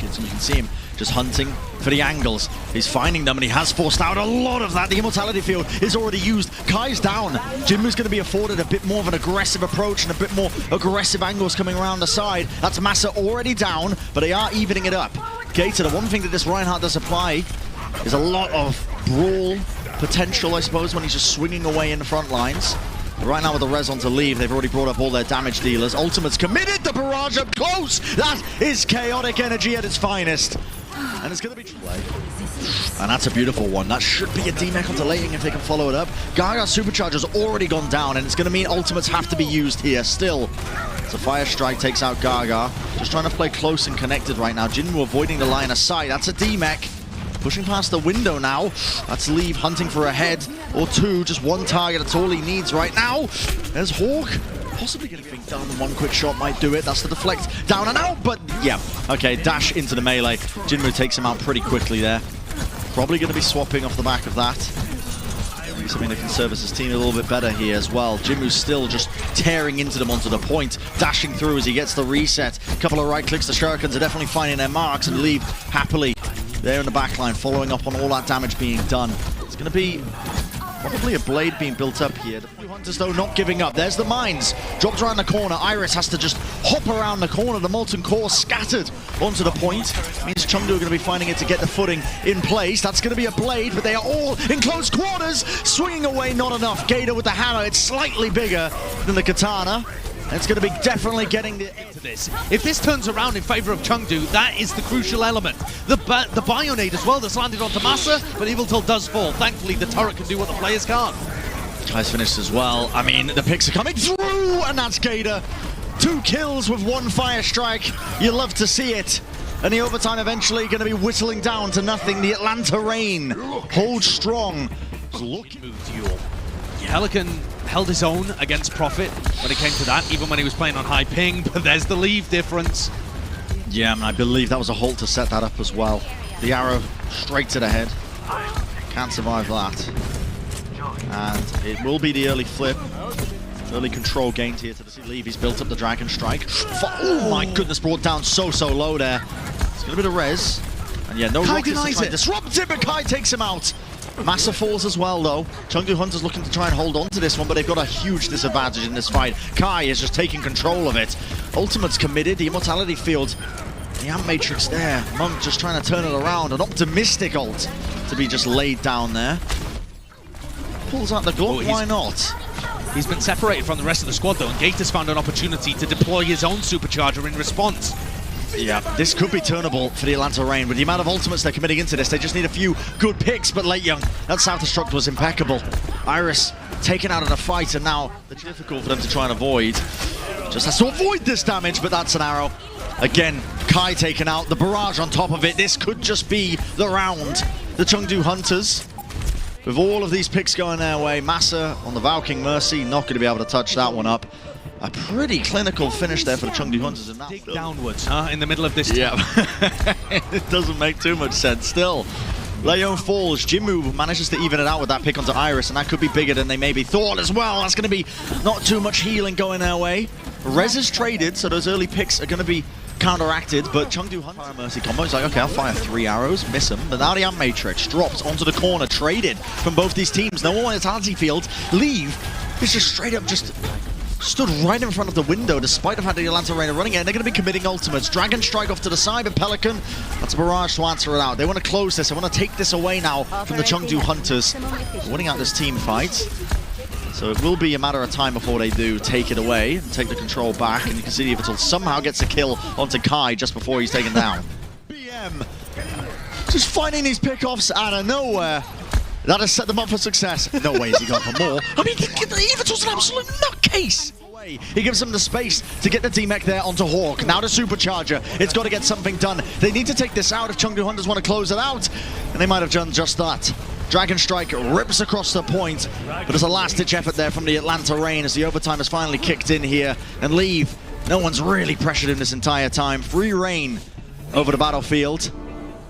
You can see him just hunting for the angles. He's finding them and he has forced out a lot of that. The immortality field is already used. Kai's down. Jinmu's going to be afforded a bit more of an aggressive approach and a bit more aggressive angles coming around the side. That's Massa already down, but they are evening it up. Gator, the one thing that this Reinhardt does apply is a lot of brawl potential, I suppose, when he's just swinging away in the front lines. But right now with the res on to leave, they've already brought up all their damage dealers. Ultimate's committed, the barrage up close! That is chaotic energy at its finest. And it's going to be play. And that's a beautiful one. That should be a D-Mech onto Lating if they can follow it up. Gaga's supercharger's already gone down, and it's going to mean ultimates have to be used here still. So Fire Strike takes out Gaga. Just trying to play close and connected right now. Jinmu avoiding the line of sight. That's a D-Mech. Pushing past the window now. That's Leave hunting for a head or two. Just one target, that's all he needs right now. There's Hawk. Possibly getting things done. One quick shot might do it. That's the deflect. Down and out, but yeah. Okay, dash into the melee. Jinmu takes him out pretty quickly there. Probably going to be swapping off the back of that. Something that can service his team a little bit better here as well. Jinmu's still just tearing into them onto the point, dashing through as he gets the reset. A couple of right clicks. The Shurikens are definitely finding their marks and Leave happily there in the backline, following up on all that damage being done. It's going to be probably a blade being built up here. The Hunters, though, not giving up. There's the mines. Dropped around the corner. Iris has to just hop around the corner. The Molten Core scattered onto the point. Means Chengdu are going to be finding it to get the footing in place. That's going to be a blade, but they are all in close quarters. Swinging away, not enough. Gator with the hammer. It's slightly bigger than the katana. It's going to be definitely getting the into this. If this turns around in favor of Chengdu, that is the crucial element. The Bionade as well that's landed onto Massa, but Eviltil does fall. Thankfully, the turret can do what the players can't. Kai's finished as well. I mean, the picks are coming through, and that's Gator. 2 kills with 1 Fire Strike. You love to see it. And the overtime eventually going to be whittling down to nothing. The Atlanta Rain holds strong. Look, Pelican held his own against Prophet when it came to that, even when he was playing on high ping, but there's the Leave difference. Yeah, and I believe that was a halt to set that up as well. The arrow straight to the head. Can't survive that. And it will be the early flip. Early control gained here to the Leave. He's built up the Dragon Strike. Oh my goodness, brought down so low there. It's going to be the res. And yeah, no Kai rockets to try and disrupt it, but Kai takes him out. Massa falls as well, though. Chengdu Hunters looking to try and hold on to this one, but they've got a huge disadvantage in this fight. Kai is just taking control of it. Ultimate's committed. The immortality field. The Amp Matrix there. Monk just trying to turn it around. An optimistic ult to be just laid down there. Pulls out the Glock. Why not? He's been separated from the rest of the squad, though, and Gator's found an opportunity to deploy his own supercharger in response. Yeah, this could be turnable for the Atlanta Rain. With the amount of ultimates they're committing into this, they just need a few good picks, but Late Young, that Self-Destruct was impeccable. Iris taken out of the fight, and now it's difficult for them to try and avoid. Just has to avoid this damage, but that's an arrow. Again, Kai taken out, the barrage on top of it. This could just be the round. The Chengdu Hunters, with all of these picks going their way. Massa on the Valking Mercy, not going to be able to touch that one up. A pretty clinical finish there for the Chengdu Hunters. In that dig downwards, in the middle of this. Yeah, it doesn't make too much sense still. Leon falls. Jinmu manages to even it out with that pick onto Iris, and that could be bigger than they maybe thought as well. That's going to be not too much healing going their way. Res is traded, so those early picks are going to be counteracted, but Chengdu Hunters Fire Mercy combo is like, okay, I'll fire 3 arrows, miss them. But now the Amp Matrix drops onto the corner, traded from both these teams. No one in the Tansy field. Leave is just straight up just stood right in front of the window, despite the fact that the Atlanta Rain are running it, and they're going to be committing ultimates. Dragon Strike off to the side, but Pelican, that's a barrage to answer it out. They want to close this. They want to take this away now from the Chengdu Hunters. Winning out this team fight. So it will be a matter of time before they do take it away and take the control back, and you can see Evital somehow gets a kill onto Kai just before he's taken down. BM just finding these pickoffs out of nowhere. That has set them up for success. No way has he gone for more. I mean, Evital's an absolute nutcase. He gives them the space to get the D-Mech there onto Hawk. Now the supercharger. It's got to get something done. They need to take this out if Chengdu Hunters want to close it out. And they might have done just that. Dragon Strike rips across the point, but there's a last-ditch effort there from the Atlanta Rain as the overtime has finally kicked in here. And Leave, no one's really pressured him this entire time. Free reign over the battlefield.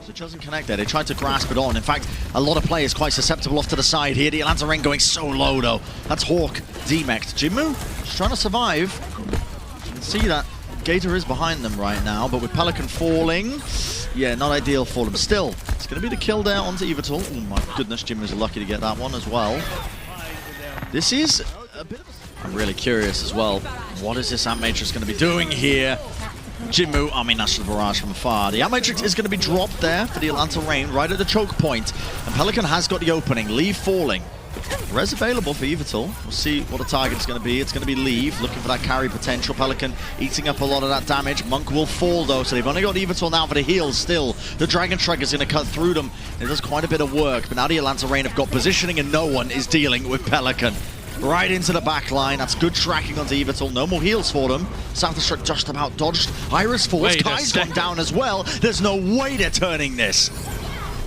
So it doesn't connect there. They tried to grasp it on. In fact, a lot of players quite susceptible off to the side here. The Atlanta Rain going so low, though. That's Hawk, D-Mech. Jinmu just trying to survive. You can see that Gator is behind them right now, but with Pelican falling, yeah, not ideal for them. Still, it's going to be the kill there onto Evital. Oh my goodness, Jim was lucky to get that one as well. This is a bit of I'm really curious as well. What is this Ant Matrix going to be doing here? Jinmu, I mean, that's the barrage from afar. The Ant Matrix is going to be dropped there for the Atlanta Reign, right at the choke point. And Pelican has got the opening. Leave falling. Res available for Evital. We'll see what the target is going to be. It's going to be Leave, looking for that carry potential. Pelican eating up a lot of that damage. Monk will fall though, so they've only got Evital now for the heals still. The Dragon Strike is going to cut through them. It does quite a bit of work, but now the Atlanta Reign have got positioning and no one is dealing with Pelican. Right into the back line. That's good tracking onto Evital. No more heals for them. South Destruct just about dodged. Iris falls. Kai's gone down as well. There's no way they're turning this.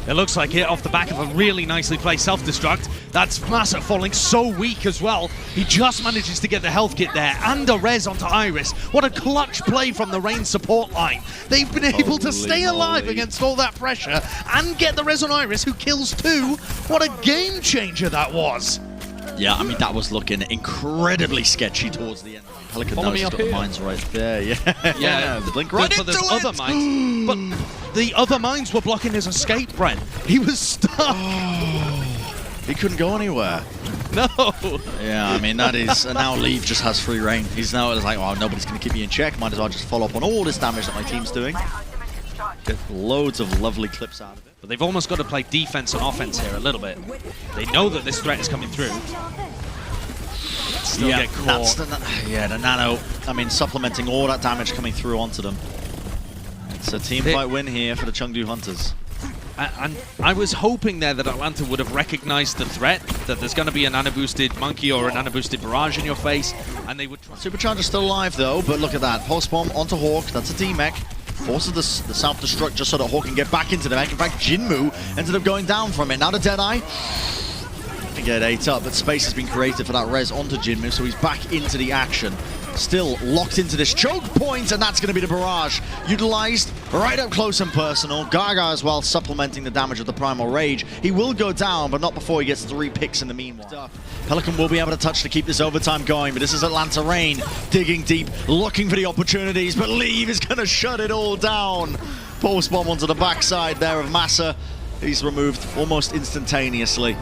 It looks like it off the back of a really nicely placed self-destruct. That's Massa falling so weak as well. He just manages to get the health kit there and a res onto Iris. What a clutch play from the Reign support line. They've been able to stay alive against all that pressure and get the res on Iris, who kills two. What a game changer that was. Yeah, I mean, that was looking incredibly sketchy towards the end. Pelican knows he's got the mines right there. Yeah, the blink right into it. Other mines, but the other mines were blocking his escape, Brent. He was stuck. He couldn't go anywhere. No. Yeah, I mean, that is... And now Leave just has free reign. He's now like, well, nobody's going to keep me in check. Might as well just follow up on all this damage that my team's doing. Get loads of lovely clips out of it. But they've almost got to play defense and offense here a little bit. They know that this threat is coming through. Still get caught. The nano, I mean, supplementing all that damage coming through onto them. It's a team fight win here for the Chengdu Hunters. And I was hoping there that Atlanta would have recognized the threat, that there's going to be a nano-boosted Monkey or a nano-boosted Barrage in your face, and they would try. Supercharger's still alive though, but look at that. Pulse Bomb onto Hawk, that's a D-Mech. Forces the self-destruct just so that Hawk can get back into the mech. In fact, Jinmu ended up going down from it. Now the Deadeye can get ate up, but space has been created for that res onto Jinmu, so he's back into the action. Still locked into this choke point, and that's going to be the barrage. Utilized right up close and personal. Gaga as well, supplementing the damage of the Primal Rage. He will go down, but not before he gets 3 picks in the meanwhile. Pelican will be able to touch to keep this overtime going, but this is Atlanta Reign digging deep, looking for the opportunities, but Leave is going to shut it all down. Pulse Bomb onto the backside there of Massa. He's removed almost instantaneously.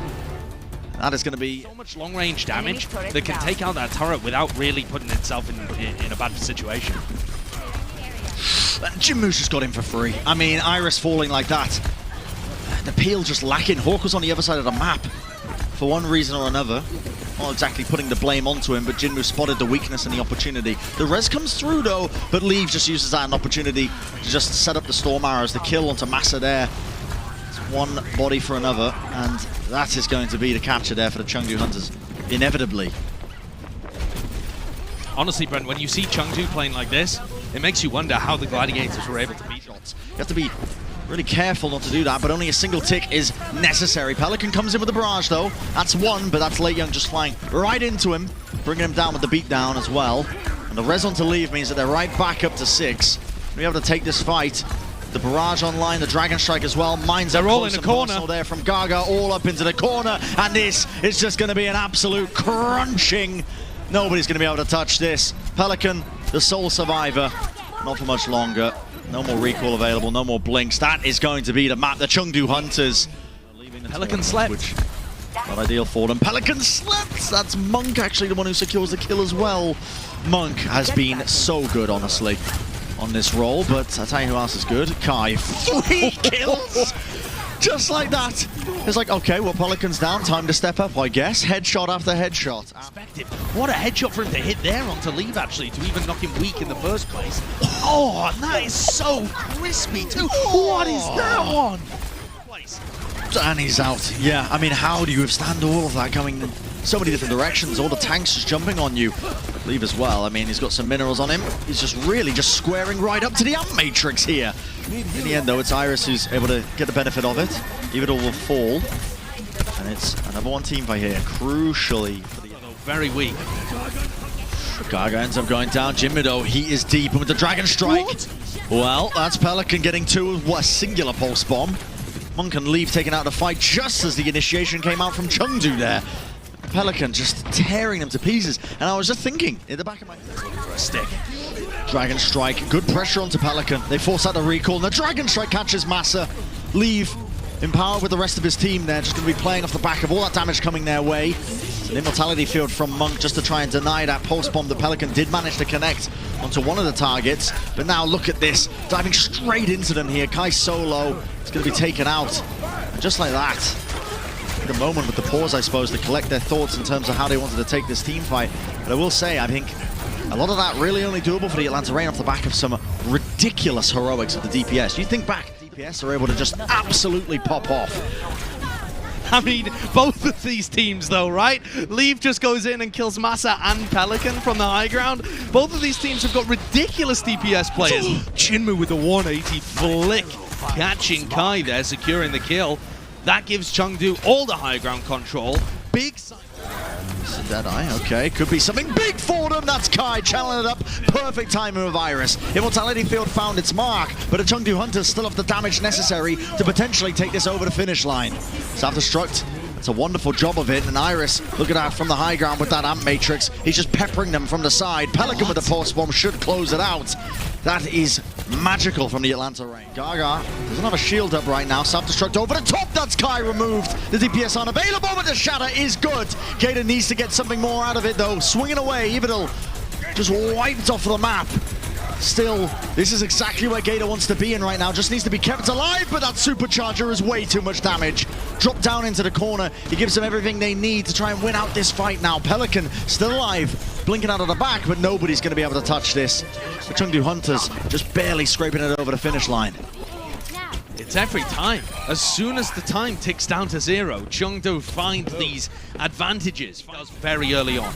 That is going to be so much long-range damage that can take out that turret without really putting itself in a bad situation. Jinmu's just got him for free. I mean, Iris falling like that. The peel just lacking. Hawk was on the other side of the map for one reason or another. Not exactly putting the blame onto him, but Jinmu spotted the weakness and the opportunity. The res comes through though, but Leave just uses that as an opportunity to just set up the Storm Arrows, the kill onto Massa there. One body for another, and that is going to be the capture there for the Chengdu Hunters, inevitably. Honestly, Brent, when you see Chengdu playing like this, it makes you wonder how the Gladiators were able to beat shots. You have to be really careful not to do that, but only a single tick is necessary. Pelican comes in with the barrage though. That's one, but that's Late Young just flying right into him, bringing him down with the beatdown as well. And the res on to Leave means that they're right back up to 6. We're able to take this fight. The barrage online, the Dragon Strike as well. Mines are all in the corner there from Gaga, all up into the corner, and this is just going to be an absolute crunching. Nobody's going to be able to touch this. Pelican, the sole survivor, not for much longer. No more recall available, no more blinks. That is going to be the map. The Chengdu Hunters. Pelican slept. Which, not ideal for them. Pelican slept. That's Monk actually the one who secures the kill as well. Monk has been so good, honestly, on this roll, but I'll tell you who else is good. Kai, 3 kills! Just like that. It's like, okay, well, Pelican's down, time to step up, I guess. Headshot after headshot. What a headshot for him to hit there onto Leave, actually, to even knock him weak in the first place. Oh, and that is so crispy, too. What is that one? And he's out. Yeah, I mean, how do you withstand all of that coming in so many different directions? All the tanks just jumping on you. Leave as well. I mean, he's got some minerals on him. He's just really just squaring right up to the Ant Matrix here. In the end, though, it's Iris who's able to get the benefit of it. Evital will fall. And it's another one team fight here. Crucially. For the very weak. Gaga ends up going down. Jinmu, he is deep. And with the Dragon Strike. What? Well, that's Pelican getting 2 with a singular Pulse Bomb. Monk and Leave taking out the fight just as the initiation came out from Chengdu there. Pelican just tearing them to pieces. And I was just thinking, in the back of my head, for a stick. Dragon Strike, good pressure onto Pelican. They force out the recall, and the Dragon Strike catches Massa. Leave empowered with the rest of his team there, just going to be playing off the back of all that damage coming their way. It's an immortality field from Monk just to try and deny that pulse bomb. The Pelican did manage to connect onto one of the targets, but now look at this, diving straight into them here. Kai Solo is going to be taken out, and just like that. The moment with the pause, I suppose, to collect their thoughts in terms of how they wanted to take this team fight. But I will say, I think a lot of that really only doable for the Atlanta Reign off the back of some ridiculous heroics of the DPS. You think back, DPS are able to just absolutely pop off. I mean, both of these teams though, right? Leave just goes in and kills Massa and Pelican from the high ground. Both of these teams have got ridiculous DPS players. Jinmu with the 180 flick, catching Kai there, securing the kill. That gives Chengdu all the high ground control. Big sign. Deadeye, okay, could be something big for them. That's Kai channeling it up. Perfect timing of Iris. Immortality field found its mark, but the Chengdu Hunters still have the damage necessary to potentially take this over the finish line. Self-destruct, it's a wonderful job of it, and Iris, look at that from the high ground with that amp matrix. He's just peppering them from the side. Pelican with the pulse bomb should close it out. That is magical from the Atlanta Reign. Gaga doesn't have a shield up right now. Self-destruct over the top. That's Kai removed. The DPS unavailable, but the shatter is good. Gator needs to get something more out of it though. Swinging away, Evadil just wiped off the map. Still, this is exactly where Gator wants to be in right now. Just needs to be kept alive, but that supercharger is way too much damage. Drop down into the corner. He gives them everything they need to try and win out this fight now. Pelican still alive, blinking out of the back, but nobody's going to be able to touch this. The Chengdu Hunters just barely scraping it over the finish line. It's every time. As soon as the time ticks down to 0, Chengdu find these advantages. Does very early on.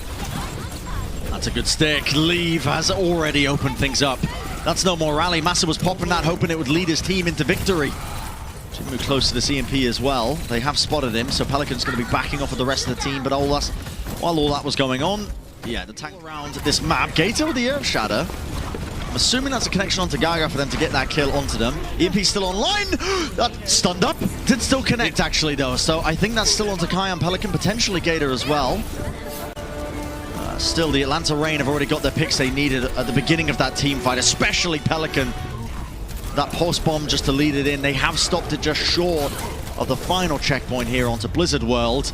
That's a good stick. Leave has already opened things up. That's no more rally. Massa was popping that, hoping it would lead his team into victory. Jinmu close to the CMP as well. They have spotted him, so Pelican's going to be backing off of the rest of the team. But while all that was going on, yeah, the tank around this map. Gator with the Earth Shatter. I'm assuming that's a connection onto Gaga for them to get that kill onto them. EMP still online. That stunned up. Did still connect actually though. So I think that's still onto Kai and Pelican, potentially Gator as well. Still, the Atlanta Reign have already got their picks they needed at the beginning of that team fight, especially Pelican. That pulse bomb just to lead it in. They have stopped it just short of the final checkpoint here onto Blizzard World.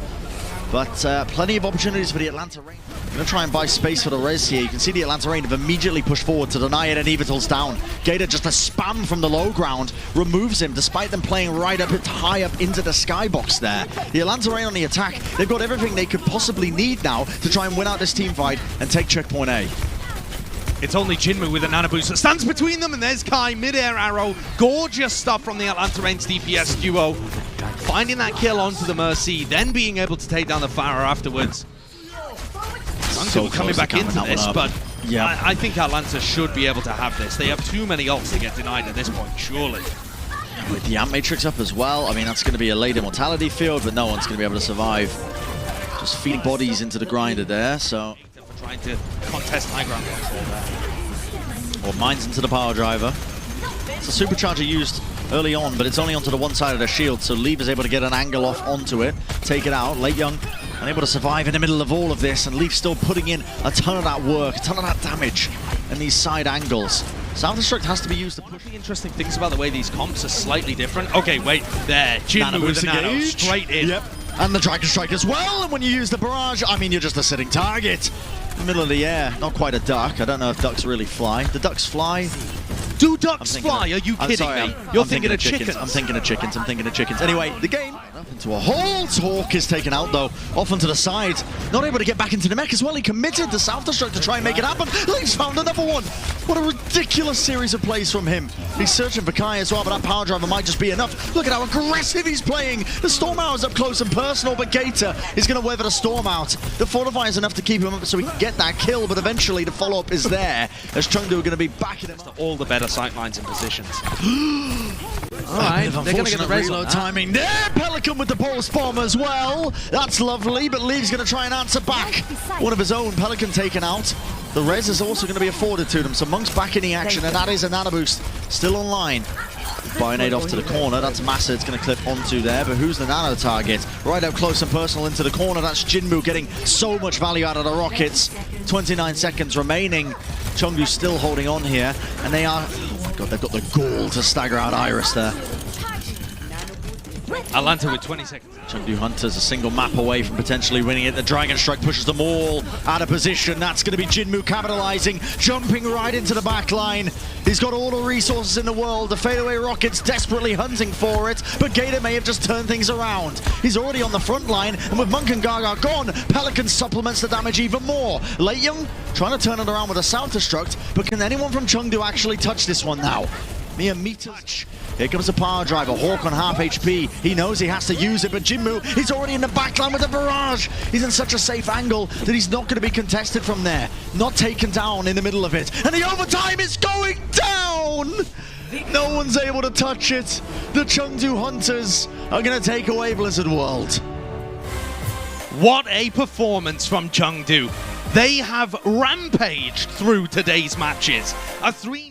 But plenty of opportunities for the Atlanta Reign. Going to try and buy space for the res here. You can see the Atlanta Reign have immediately pushed forward to deny it, and Evital's down. Gator just a spam from the low ground, removes him despite them playing right up, high up into the skybox there. The Atlanta Reign on the attack. They've got everything they could possibly need now to try and win out this team fight and take checkpoint A. It's only Jinmu with a nano boost that stands between them, and there's Kai, mid-air arrow. Gorgeous stuff from the Atlanta Reign's DPS duo. Finding that kill onto the Mercy, then being able to take down the Farah afterwards. So coming back into this, but yeah. I think Atlanta should be able to have this. They have too many ults to get denied at this point, surely. With the Amp Matrix up as well, I mean, that's going to be a late immortality field, but no one's going to be able to survive. Just feeding bodies into the grinder there, so... Trying to contest high ground control there. Or mines into the power driver. It's a supercharger used early on, but it's only onto the one side of the shield, so Leave is able to get an angle off onto it, take it out. Late Young unable to survive in the middle of all of this, and Leaf still putting in a ton of that work, a ton of that damage, and these side angles. Self-destruct has to be used to push. The interesting things about the way these comps are slightly different. Okay, wait, there. Jinmu with the nano straight in. Yep. And the Dragon Strike as well, and when you use the barrage, I mean, you're just a sitting target. In the middle of the air, not quite a duck. I don't know if ducks really fly. Do ducks fly? Do ducks fly? Are you kidding me? You're thinking of chickens. I'm thinking of chickens. I'm thinking of chickens. Anyway, the game up into a halt. Hawk is taken out though, off onto the side. Not able to get back into the mech as well. He committed the self-destruct to try and make it happen. Leaf's found another one. What a ridiculous series of plays from him. He's searching for Kai as well, but that power driver might just be enough. Look at how aggressive he's playing. The Storm Hour's up close and personal, but Gator is going to weather the Storm out. The Fortify is enough to keep him up so he can get that kill, but eventually the follow-up is there as Chengdu are going to be back in all the better sightlines and positions. Alright, they're going to get the reload timing there. Pelican with the pulse bomb as well. That's lovely, but Lee's going to try and answer back. One of his own, Pelican taken out. The res is also going to be afforded to them, so Monk's back in the action, and that is a nano boost still online. Bionade off to the corner, that's Massa it's going to clip onto there, but who's the nano target? Right up close and personal into the corner, that's Jinmu getting so much value out of the rockets. 29 seconds remaining. Chengdu still holding on here, and they are, oh my god, they've got the gall to stagger out Iris there. Atlanta with 20 seconds. Chengdu Hunters a single map away from potentially winning it. The Dragon Strike pushes them all out of position. That's going to be Jinmu capitalizing, jumping right into the back line. He's got all the resources in the world. The fadeaway Rockets desperately hunting for it, but Gator may have just turned things around. He's already on the front line, and with Monk and Gaga gone, Pelican supplements the damage even more. Late Young trying to turn it around with a self-destruct, but can anyone from Chengdu actually touch this one now? Mere meters. Here comes the power driver, Hawk on half HP. He knows he has to use it, but Jinmu, he's already in the backline with the barrage. He's in such a safe angle that he's not going to be contested from there. Not taken down in the middle of it. And the overtime is going down! No one's able to touch it. The Chengdu Hunters are going to take away Blizzard World. What a performance from Chengdu. They have rampaged through today's matches. A 3